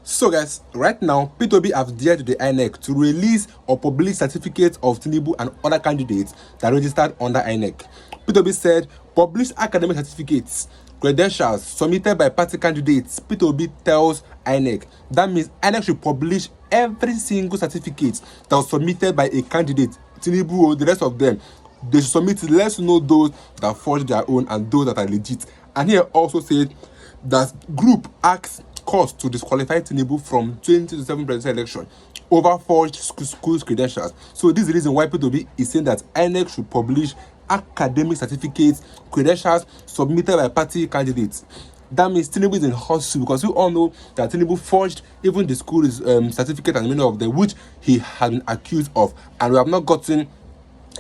So guys, right now, P2B have dared the Inec to release or publish certificates of Tinubu and other candidates that registered under Inec. P2B said, publish academic certificates, credentials submitted by party candidates. P2B tells Inec. That means Inec should publish every single certificate that was submitted by a candidate, Tinubu or the rest of them. They should submit it. Let's know those that forged their own and those that are legit. And here also said that group asked court to disqualify Tinubu from 2027 presidential election over forged schools credentials. So this is the reason why P2B is saying that INEC should publish academic certificates, credentials submitted by party candidates. That means Tinubu is in hot soup because we all know that Tinubu forged even the school's certificate and many of them, which he had been accused of, and we have not gotten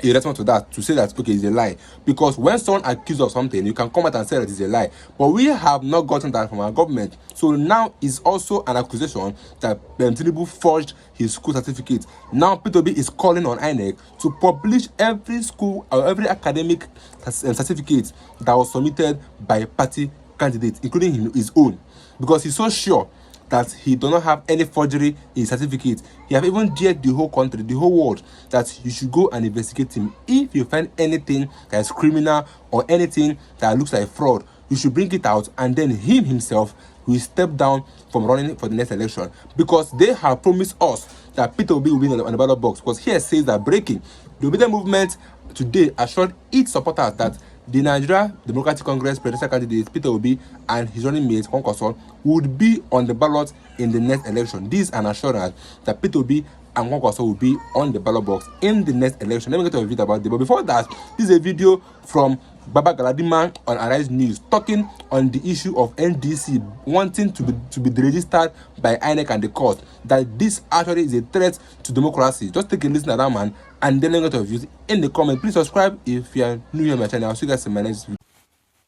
a response to that to say that okay, it's a lie. Because when someone accused of something, you can come out and say that it's a lie, but we have not gotten that from our government. So now is also an accusation that Tinubu forged his school certificate. Now P2B is calling on INEC to publish every school or every academic certificate that was submitted by party candidates, including his own, because he's so sure that he does not have any forgery in his certificate. He have even dared the whole country, the whole world, that you should go and investigate him. If you find anything that is criminal or anything that looks like fraud, you should bring it out, and then him himself will step down from running for the next election, because they have promised us that P2B will be on the ballot box. Because here says that breaking, the obedient movement today assured its supporters that the Nigeria Democratic Congress presidential candidate Peter Obi and his running mate Kwankwaso would be on the ballot in the next election. This is an assurance that Peter Obi and Kwankwaso will be on the ballot box in the next election. Let me get to a video about it. But before that, this is a video from Baba Galadima on Arise News talking on the issue of NDC wanting to be deregistered by INEC and the court. That this actually is a threat to democracy. Just take a listen to that man, and then let me get your views in the comment. Please subscribe if you are new here on my channel. I'll see you guys in my next video.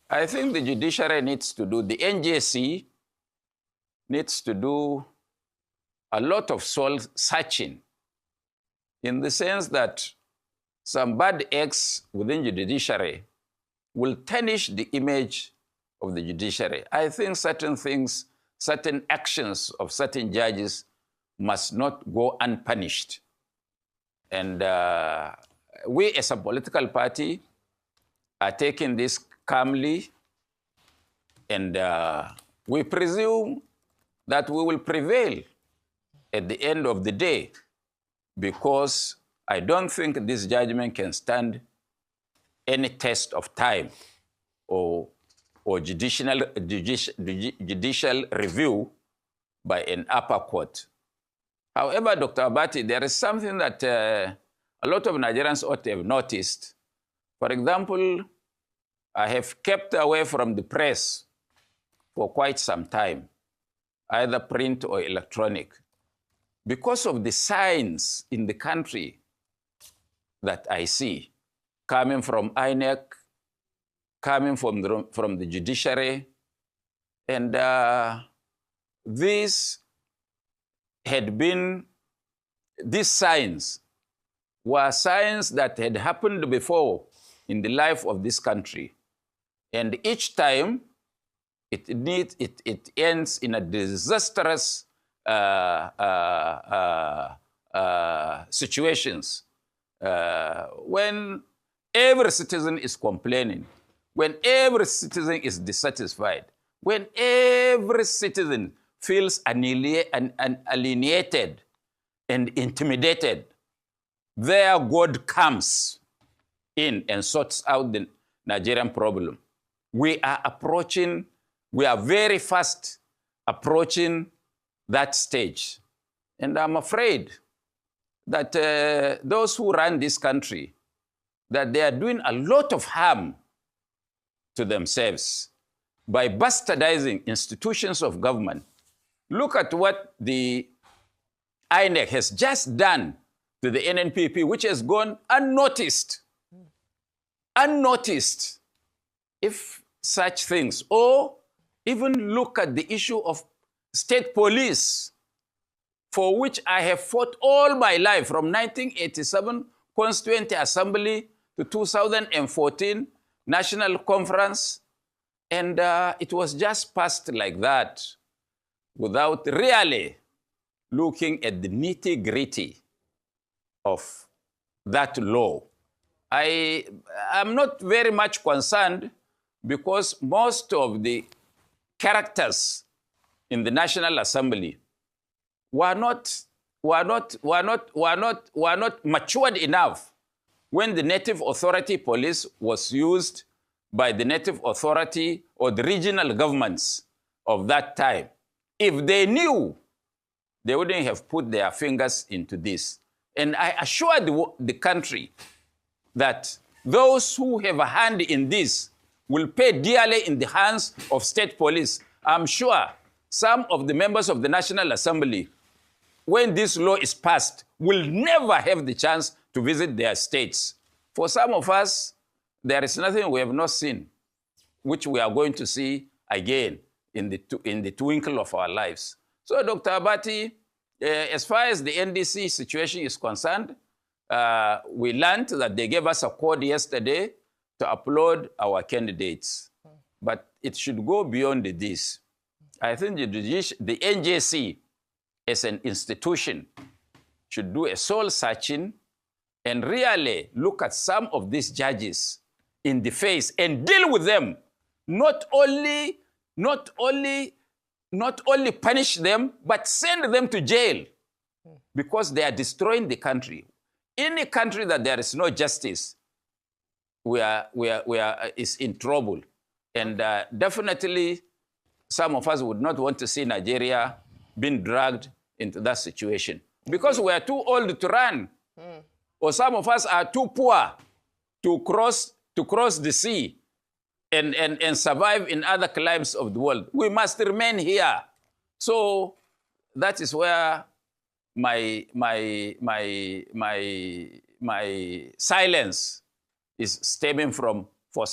I think the judiciary needs to do, the NJC needs to do a lot of soul searching, in the sense that some bad acts within the judiciary will tarnish the image of the judiciary. I think certain things, certain actions of certain judges must not go unpunished. And we as a political party are taking this calmly, and we presume that we will prevail at the end of the day, because I don't think this judgment can stand any test of time or judicial review by an upper court. However, Dr. Abati, there is something that a lot of Nigerians ought to have noticed. For example, I have kept away from the press for quite some time, either print or electronic, because of the signs in the country that I see, coming from INEC, coming from the judiciary. And these signs were signs that had happened before in the life of this country. And each time, it ends in a disastrous situations. When every citizen is complaining, when every citizen is dissatisfied, when every citizen feels alienated and intimidated, there God comes in and sorts out the Nigerian problem. We are very fast approaching that stage. And I'm afraid that those who run this country, that they are doing a lot of harm to themselves by bastardizing institutions of government. Look at what the INEC has just done to the NNPP, which has gone unnoticed. Unnoticed. If such things, or even look at the issue of state police, for which I have fought all my life, from 1987 Constituent Assembly to 2014 National Conference, and it was just passed like that. without really looking at the nitty-gritty of that law. I am not very much concerned because most of the characters in the National Assembly were not matured enough when the Native Authority Police was used by the Native Authority or the regional governments of that time. If they knew, they wouldn't have put their fingers into this. And I assure the country that those who have a hand in this will pay dearly in the hands of state police. I'm sure some of the members of the National Assembly, when this law is passed, will never have the chance to visit their states. For some of us, there is nothing we have not seen, which we are going to see again in the twinkle of our lives. So, Dr. Abati, as far as the NDC situation is concerned, we learned that they gave us a code yesterday to upload our candidates. But it should go beyond this. I think the NJC, as an institution, should do a soul searching and really look at some of these judges in the face and deal with them. Not only punish them, but send them to jail because they are destroying the country. Any country that there is no justice, is in trouble. And definitely, some of us would not want to see Nigeria being dragged into that situation because we are too old to run, or some of us are too poor to cross the sea and survive in other climes of the world. We must remain here. So that is where my silence is stemming from for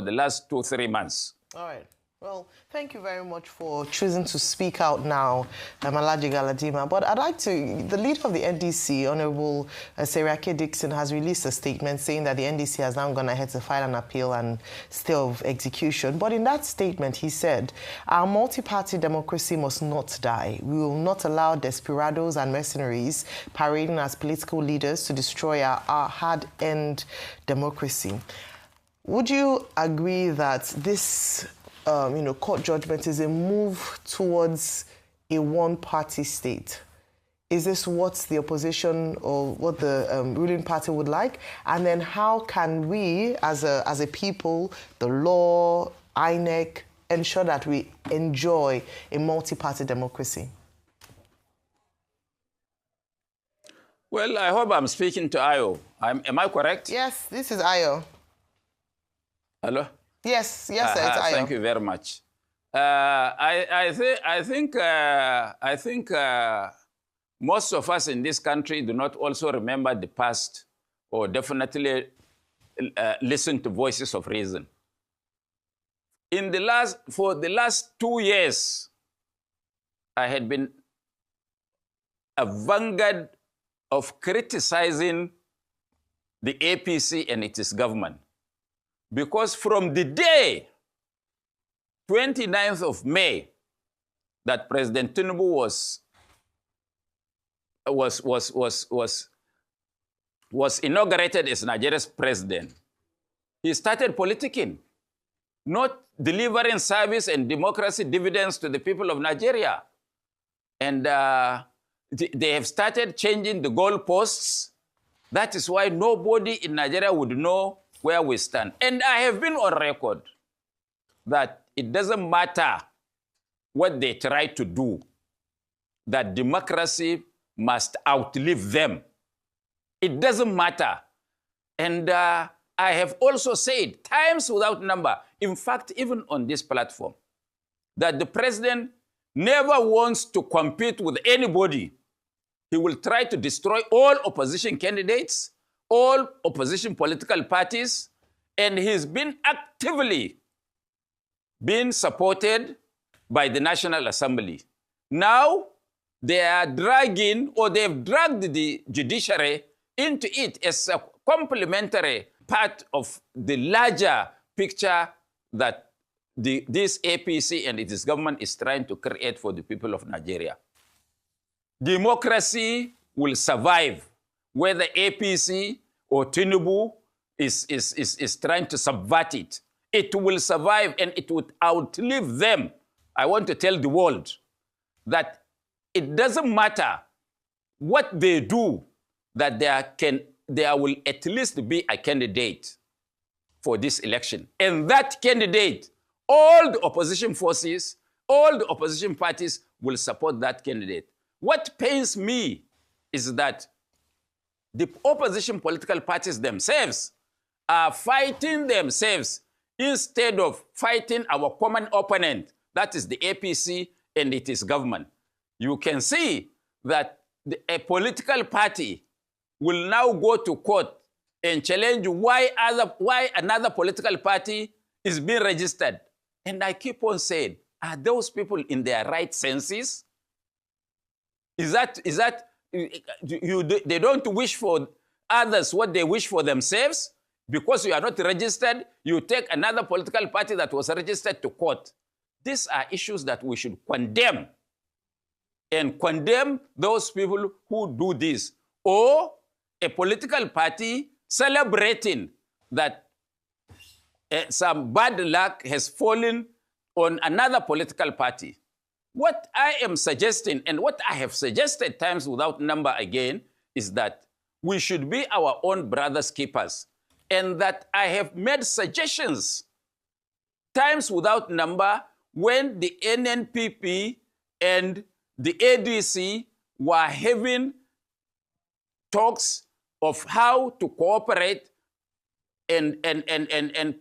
the last 2-3 months. All right. Well, thank you very much for choosing to speak out now, Alhaji Galadima. But I'd like to, the leader of the NDC, Honorable Seriake Dixon, has released a statement saying that the NDC has now gone ahead to file an appeal and stay of execution. But in that statement, he said, our multi-party democracy must not die. We will not allow desperados and mercenaries parading as political leaders to destroy our hard-earned democracy. Would you agree that this court judgment is a move towards a one-party state? Is this what the opposition or what the ruling party would like? And then how can we, as a people, the law, Inec, ensure that we enjoy a multi-party democracy? Well, I hope I'm speaking to Ayo. Am I correct? Yes, this is Ayo. Hello? Yes, sir, it's Ayo. Thank you very much. I think most of us in this country do not also remember the past or definitely listen to voices of reason. For the last 2 years, I had been a vanguard of criticizing the APC and its government. Because from the day, 29th of May, that President Tinubu was inaugurated as Nigeria's president, he started politicking, not delivering service and democracy dividends to the people of Nigeria. And they have started changing the goalposts. That is why nobody in Nigeria would know where we stand. And I have been on record that it doesn't matter what they try to do, that democracy must outlive them. It doesn't matter. And I have also said times without number, in fact, even on this platform, that the president never wants to compete with anybody. He will try to destroy all opposition candidates, all opposition political parties, and he's been actively being supported by the National Assembly. Now, they are dragging, or they've dragged the judiciary into it as a complementary part of the larger picture that this APC and its government is trying to create for the people of Nigeria. Democracy will survive whether APC or Tinubu is trying to subvert it. It will survive and it would outlive them. I want to tell the world that it doesn't matter what they do, that there will at least be a candidate for this election. And that candidate, all the opposition forces, all the opposition parties will support that candidate. What pains me is that the opposition political parties themselves are fighting themselves instead of fighting our common opponent, that is the APC and its government. You can see that a political party will now go to court and challenge why another political party is being registered. And I keep on saying, are those people in their right senses? They don't wish for others what they wish for themselves? Because you are not registered, you take another political party that was registered to court. These are issues that we should condemn. And condemn those people who do this. Or a political party celebrating that some bad luck has fallen on another political party. What I am suggesting, and what I have suggested times without number again, is that we should be our own brothers' keepers. And that I have made suggestions times without number when the NNPP and the ADC were having talks of how to cooperate and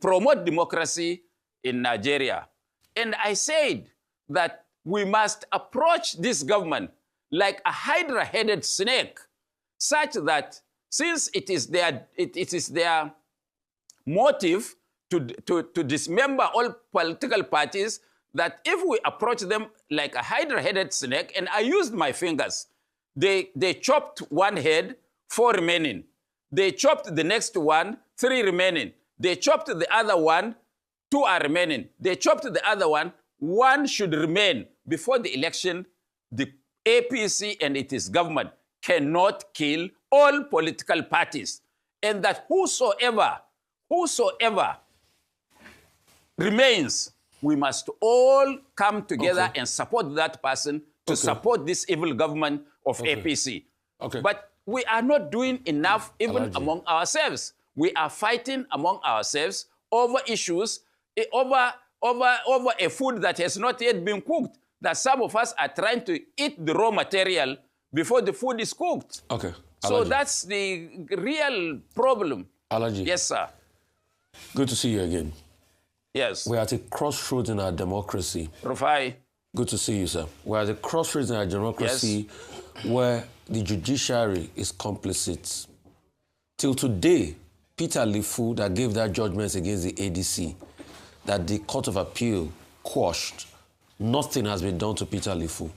promote democracy in Nigeria. And I said that we must approach this government like a hydra-headed snake, such that since it is their motive to dismember all political parties, that if we approach them like a hydra-headed snake, and I used my fingers, they chopped one head, 4 remaining. They chopped the next one, 3 remaining. They chopped the other one, 2 are remaining. They chopped the other one, 1 should remain. Before the election, the APC and its government cannot kill all political parties. And that whosoever remains, we must all come together and support that person to support this evil government of APC. But we are not doing enough even among ourselves. We are fighting among ourselves over issues, over a food that has not yet been cooked, that some of us are trying to eat the raw material before the food is cooked. So that's the real problem. Alaji. Yes, sir. Good to see you again. Yes. We're at a crossroads in our democracy. Rufai. Good to see you, sir. We're at a crossroads in our democracy where the judiciary is complicit. Till today, Peter Lifu, that gave that judgment against the ADC, that the Court of Appeal quashed, nothing has been done to Peter Lifu.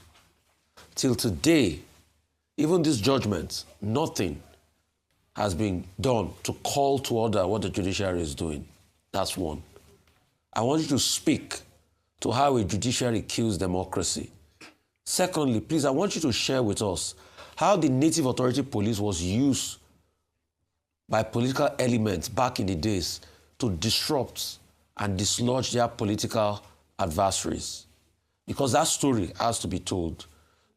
Till today, even this judgment, nothing has been done to call to order what the judiciary is doing. That's one. I want you to speak to how a judiciary kills democracy. Secondly, please, I want you to share with us how the Native Authority Police was used by political elements back in the days to disrupt and dislodge their political adversaries. Because that story has to be told.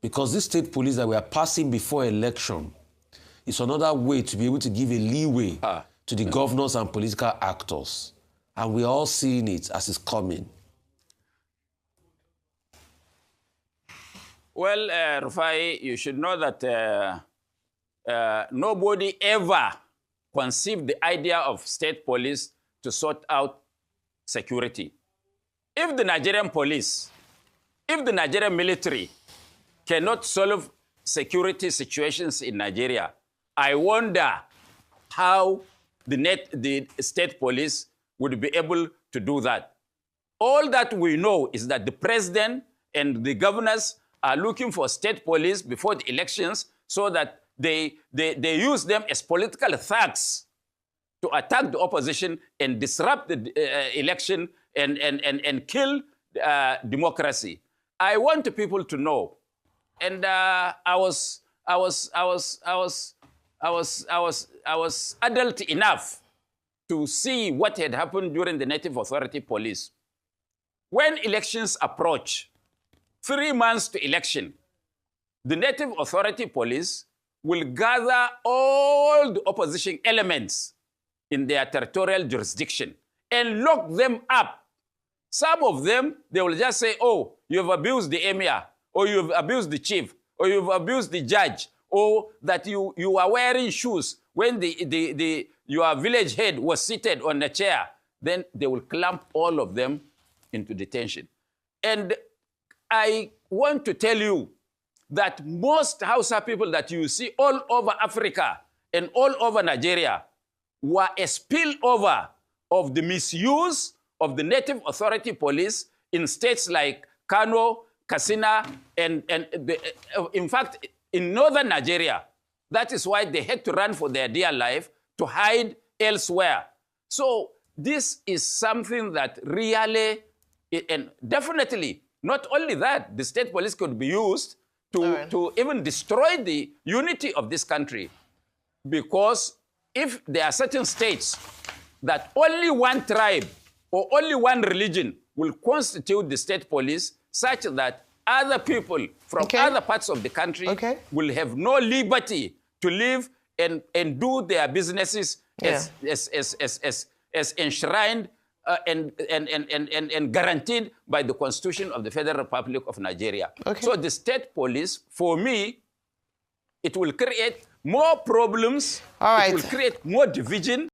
Because this state police that we are passing before election is another way to be able to give a leeway to the governors and political actors. And we are all seeing it as it's coming. Well, Rufai, you should know that nobody ever conceived the idea of state police to sort out security. If the Nigerian police, if the Nigerian military cannot solve security situations in Nigeria, I wonder how the state police would be able to do that. All that we know is that the president and the governors are looking for state police before the elections so that they use them as political thugs to attack the opposition and disrupt the election and kill democracy. I want people to know, and I was adult enough to see what had happened during the Native Authority Police. When elections approach, 3 months to election, the Native Authority Police will gather all the opposition elements in their territorial jurisdiction and lock them up. Some of them, they will just say, oh, you've abused the emir, or you've abused the chief, or you've abused the judge, or that you are wearing shoes when your village head was seated on a chair. Then they will clamp all of them into detention. And I want to tell you that most Hausa people that you see all over Africa and all over Nigeria were a spillover of the misuse of the Native Authority Police in states like Kano, Katsina, and in fact, in northern Nigeria. That is why they had to run for their dear life to hide elsewhere. So this is something that really, and definitely, not only that, the state police could be used to even destroy the unity of this country. Because if there are certain states that only one tribe or only one religion will constitute the state police, such that other people from other parts of the country will have no liberty to live and do their businesses as enshrined and guaranteed by the Constitution of the Federal Republic of Nigeria. So the state police, for me, it will create more problems, it will create more division.